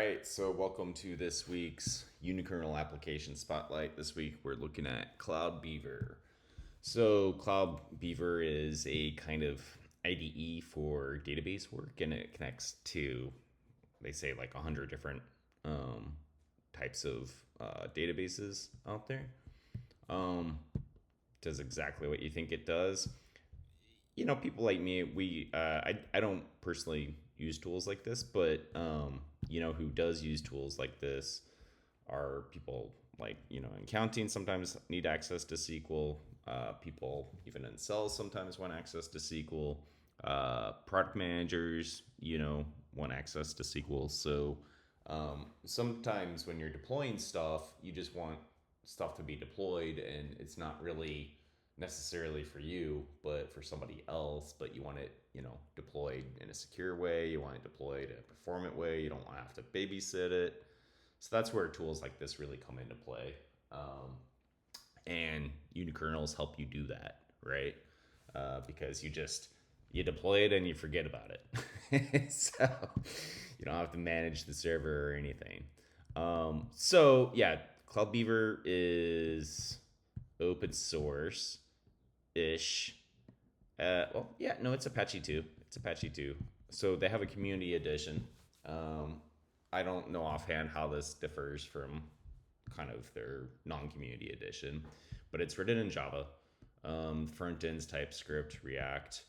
right, so welcome to this week's Unikernel application spotlight. This week we're looking at CloudBeaver. So CloudBeaver is a kind of IDE for database work, and it connects to, they say, like 100 different um, types of databases out there. Um, does exactly what you think it does. People like me, I don't personally use tools like this, but who does use tools like this are people like in accounting sometimes need access to SQL. People even in sales sometimes want access to SQL. Product managers, want access to SQL. So sometimes when you're deploying stuff, you just want stuff to be deployed, and it's not really necessarily for you, but for somebody else. But you want it, deployed in a secure way. You want it deployed in a performant way. You don't want to have to babysit it. So that's where tools like this really come into play. And unikernels help you do that, right? Because you deploy it and you forget about it. So you don't have to manage the server or anything. So yeah, CloudBeaver is open source ish. Well, yeah, no, it's Apache 2. It's Apache 2. So they have a community edition. I don't know offhand how this differs from kind of their non-community edition, but it's written in Java. Front end's TypeScript, React,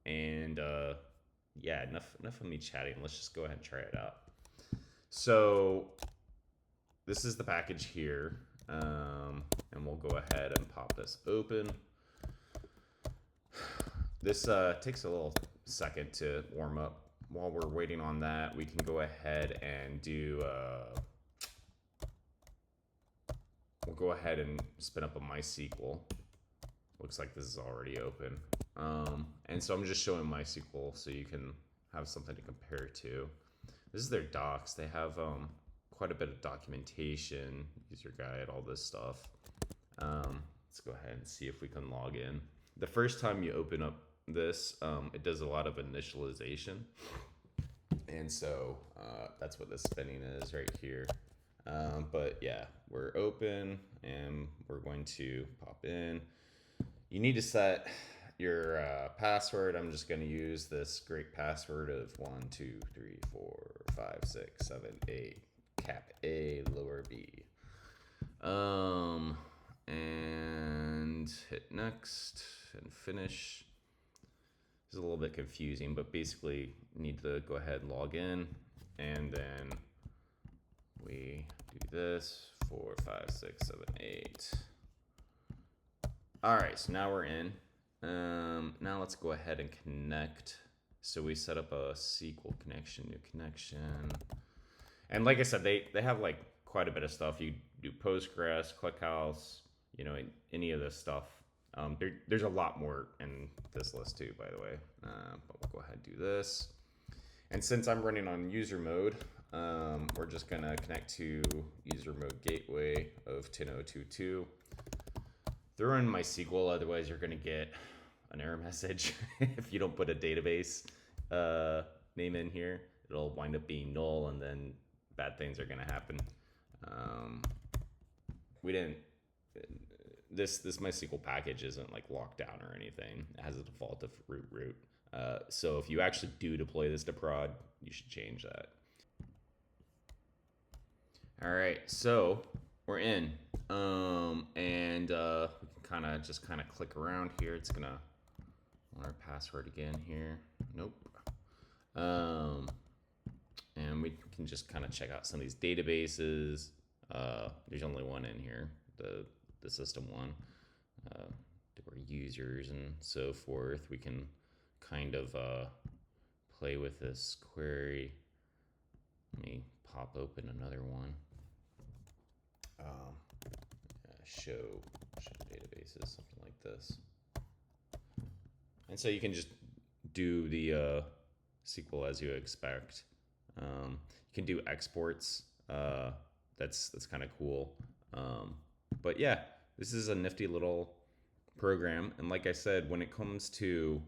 and yeah. Enough of me chatting. Let's just go ahead and try it out. So this is the package here, and we'll go ahead and pop this open. This takes a little second to warm up. While we're waiting on that, we can go ahead and do. We'll go ahead and spin up a MySQL. Looks like this is already open. And so I'm just showing MySQL so you can have something to compare to. This is their docs. They have quite a bit of documentation, user guide, all this stuff. Let's go ahead and see if we can log in. The first time you open up this, it does a lot of initialization. And so that's what this spinning is right here. But yeah, we're open and we're going to pop in. You need to set your password. I'm just going to use this great password of 1, 2, 3, 4, 5, 6, 7, 8, cap A, lower B. And hit next and finish. It's a little bit confusing, but basically you need to go ahead and log in, and then we do this 4, 5, 6, 7, 8. All right, so now we're in. Now let's go ahead and connect. So we set up a SQL connection, new connection. And like I said, they have like quite a bit of stuff. You do Postgres, ClickHouse, any of this stuff. There's a lot more in this list too, by the way. But we'll go ahead and do this. And since I'm running on user mode, we're just gonna connect to user mode gateway of 10.022. Throw in MySQL, otherwise you're gonna get an error message if you don't put a database name in here. It'll wind up being null, and then bad things are gonna happen. We didn't. This MySQL package isn't like locked down or anything. It has a default of root. So if you actually do deploy this to prod, you should change that. All right, so we're in, and we can kind of click around here. It's gonna want our password again here. Nope. And we can just kind of check out some of these databases. There's only one in here, the system one. There were users and so forth. We can kind of play with this query. Let me pop open another one. Show databases, something like this. And so you can just do the SQL as you expect. You can do exports. That's kind of cool. But yeah, this is a nifty little program. And like I said, when it comes to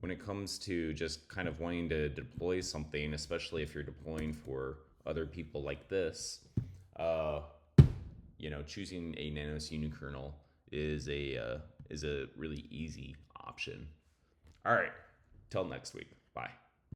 when it comes to just kind of wanting to deploy something, especially if you're deploying for other people like this, uh, choosing a nanos unikernel is a really easy option. All right, till next week. Bye.